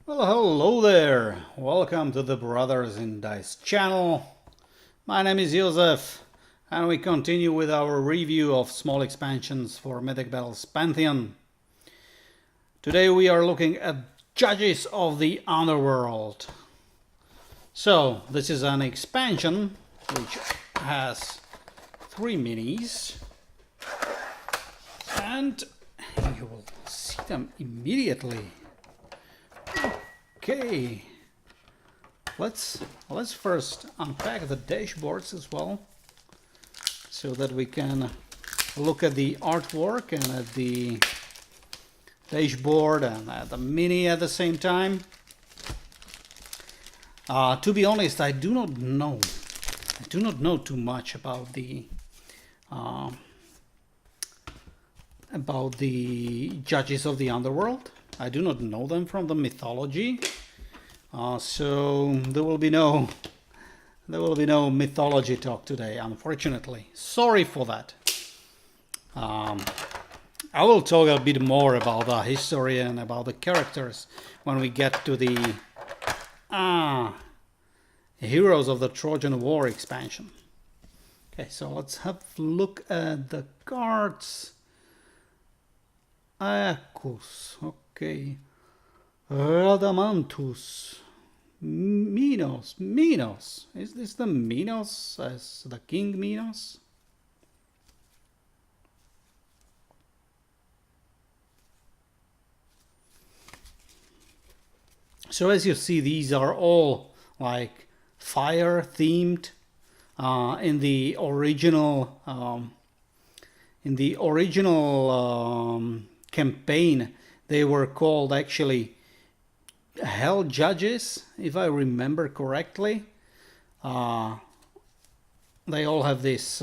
Well, hello there. Welcome to the Brothers in Dice channel. My name is Joseph, and we continue with our review of small expansions for Mythic Battles Pantheon. Today we are looking at Judges of the Underworld. So, this is an expansion which has 3 minis, and you will see them immediately. Okay, let's first unpack the dashboards as well, so that we can look at the artwork and at the dashboard and at the mini at the same time. To be honest, I do not know too much about the Judges of the Underworld. I do not know them from the mythology, so there will be no mythology talk today, unfortunately. Sorry for that. I will talk a bit more about the history and about the characters when we get to the Heroes of the Trojan War expansion. Okay, so let's have a look at the cards. Aeacus, okay. Radamanthus. Minos. Is this the Minos as the King Minos? So as you see, these are all like fire themed. In the original campaign, they were called actually Hell Judges, if I remember correctly. They all have this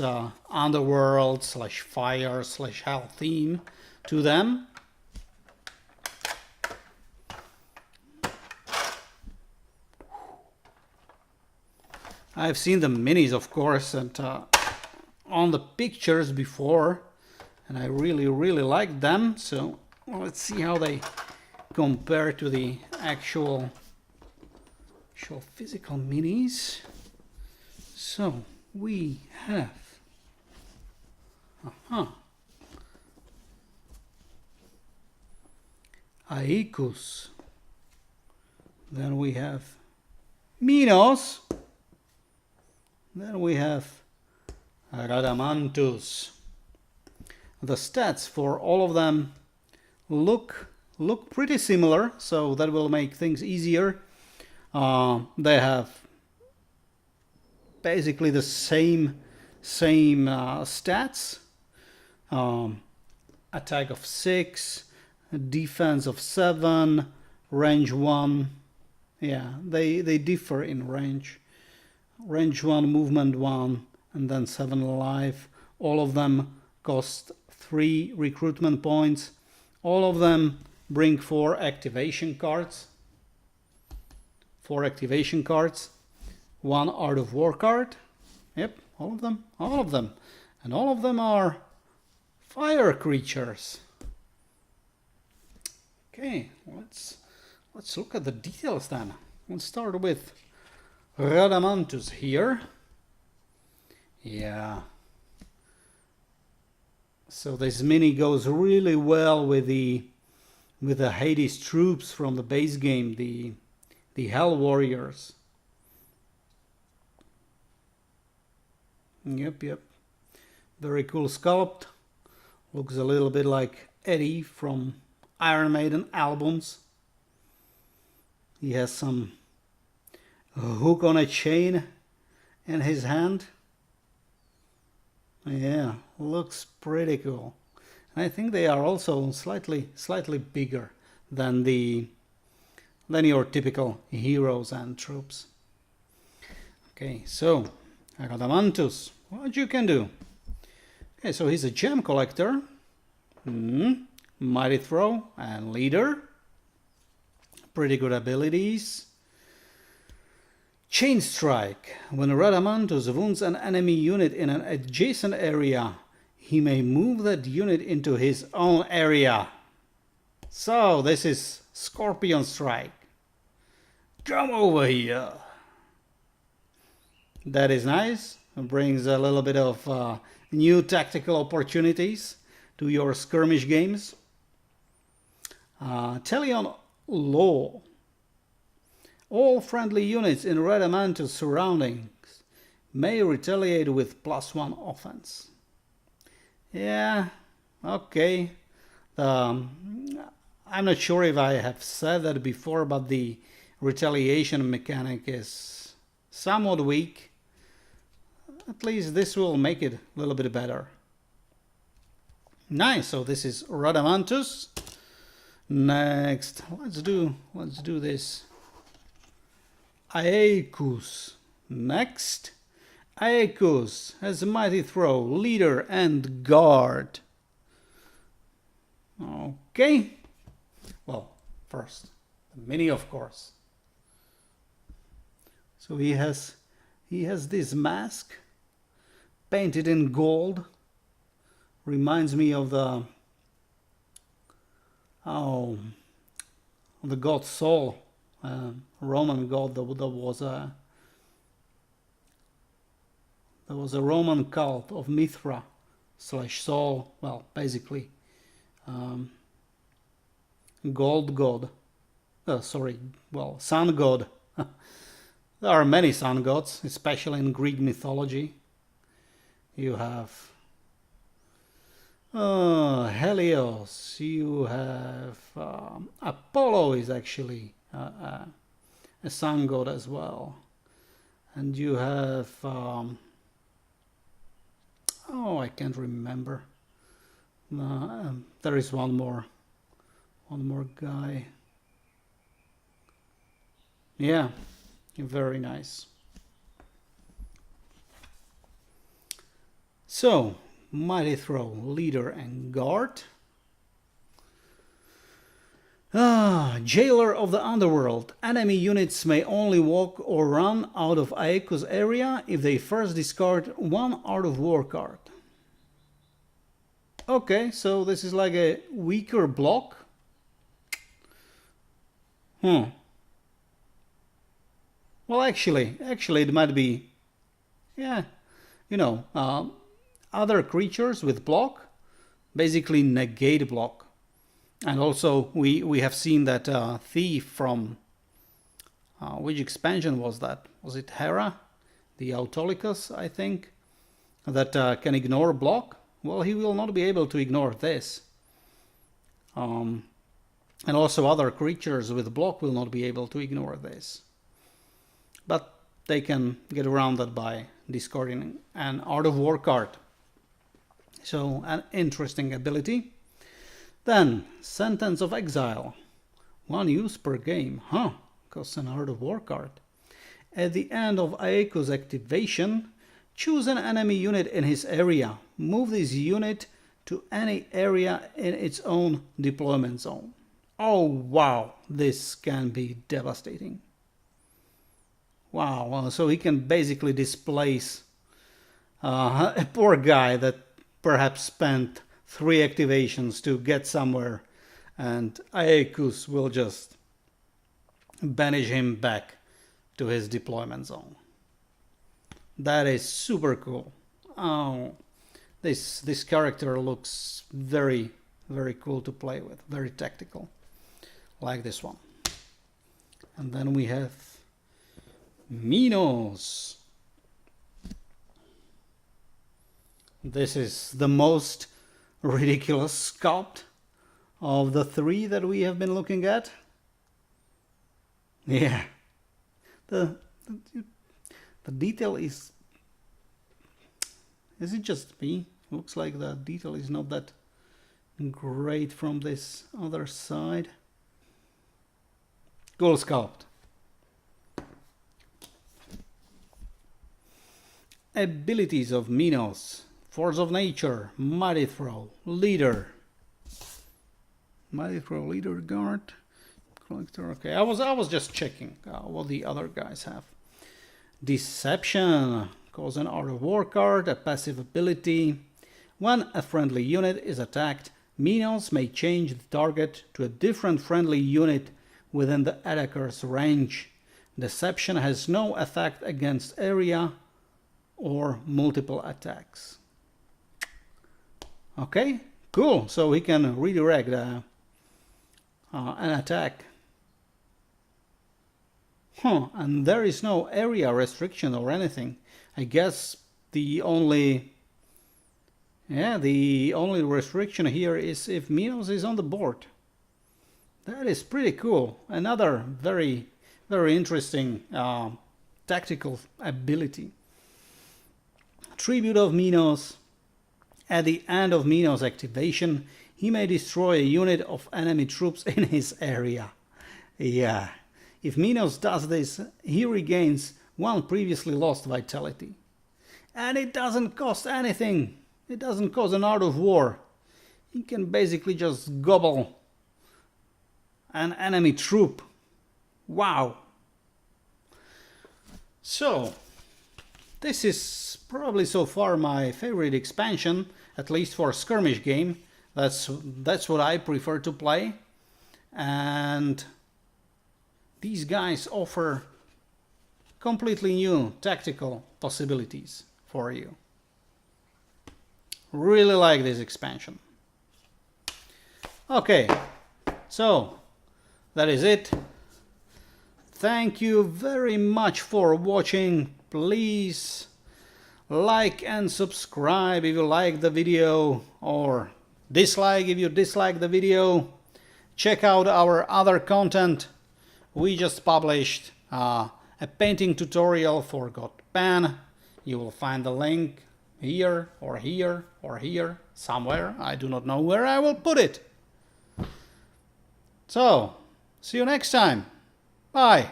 underworld / fire / hell theme to them. I've seen the minis, of course, and on the pictures before, and I really like them. So let's see how they compare to the actual physical minis. So we have Aeacus, then we have Minos, then we have Radamanthus. The stats for all of them look pretty similar, so that will make things easier. They have basically the same stats. Attack of 6, defense of 7, range 1. Yeah, they differ in range. Range 1, movement 1, and then 7 life. All of them cost 3 recruitment points. All of them bring 4 activation cards. 4 activation cards. 1 Art of War card. Yep, all of them. And all of them are fire creatures. Okay, let's look at the details then. Let's start with Radamanthus here. Yeah. So this mini goes really well with the Hades troops from the base game, the Hell Warriors. Yep. Very cool sculpt. Looks a little bit like Eddie from Iron Maiden albums. He has some hook on a chain in his hand. Yeah, looks pretty cool. And I think they are also slightly bigger than your typical heroes and troops. Okay, so Radamanthus, what you can do? Okay, so he's a gem collector, mighty throw and leader. Pretty good abilities. Chain Strike. When Radamanthus wounds an enemy unit in an adjacent area, he may move that unit into his own area. So this is Scorpion Strike. Come over here. That is nice. It brings a little bit of new tactical opportunities to your skirmish games. Talion Law. All friendly units in Radamantus surroundings may retaliate with +1 offense. Yeah, okay. I'm not sure if I have said that before, but the retaliation mechanic is somewhat weak. At least this will make it a little bit better. Nice, so this is Radamantus. Next, let's do this. Aeacus. Next, Aeacus has a mighty throw, leader and guard. Okay. Well, first, the mini, of course. So he has this mask painted in gold. Reminds me of the god Sol, Roman god. There was a Roman cult of Mithra / Sol. Well, basically, gold god. Sun god. There are many sun gods, especially in Greek mythology. You have Helios, you have Apollo is actually a sun god as well. And you have, I can't remember. There is one more guy. Yeah, very nice. So, mighty throw, leader and guard. Jailer of the underworld. Enemy units may only walk or run out of Aeacus area if they first discard 1 Art of War card. Okay, so this is like a weaker block. Well, actually, it might be, yeah, other creatures with block basically negate block. And also we have seen that thief from which expansion was that? Was it Hera? The Autolycus, I think, that can ignore block. Well, he will not be able to ignore this. And also other creatures with block will not be able to ignore this. But they can get around that by discarding an Art of War card. So, an interesting ability. Then, Sentence of Exile. 1 use per game. Costs an Art of War card. At the end of Aeacus activation, choose an enemy unit in his area. Move this unit to any area in its own deployment zone. Oh wow, this can be devastating. Wow, so he can basically displace a poor guy that perhaps spent 3 activations to get somewhere, and Aeacus will just banish him back to his deployment zone. That is super cool. Oh, this character looks very, very cool to play with, very tactical, like this one. And then we have Minos. This is the most ridiculous sculpt of the 3 that we have been looking at. Yeah, the detail is it just me? Looks like the detail is not that great from this other side. Cool sculpt. Abilities of Minos. Force of Nature, Mighty Throw, Leader. Mighty Throw, Leader, Guard, Collector. Okay, I was just checking what the other guys have. Deception, cause an Art of War card, a passive ability. When a friendly unit is attacked, Minos may change the target to a different friendly unit within the attacker's range. Deception has no effect against area or multiple attacks. Okay, cool. So he can redirect an attack. And there is no area restriction or anything. I guess the only restriction here is if Minos is on the board. That is pretty cool. Another very, very interesting tactical ability. Tribute of Minos. At the end of Minos' activation, he may destroy a unit of enemy troops in his area. Yeah. If Minos does this, he regains 1 previously lost vitality. And it doesn't cost anything. It doesn't cost an art of war. He can basically just gobble an enemy troop. Wow. So, this is probably so far my favorite expansion, at least for a skirmish game. That's what I prefer to play. And these guys offer completely new tactical possibilities for you. Really like this expansion. Okay, so that is it. Thank you very much for watching. Please like and subscribe if you like the video, or dislike if you dislike the video. Check out our other content. We just published a painting tutorial for God Pan. You will find the link here or here or here somewhere. I do not know where I will put it. So, see you next time. Bye.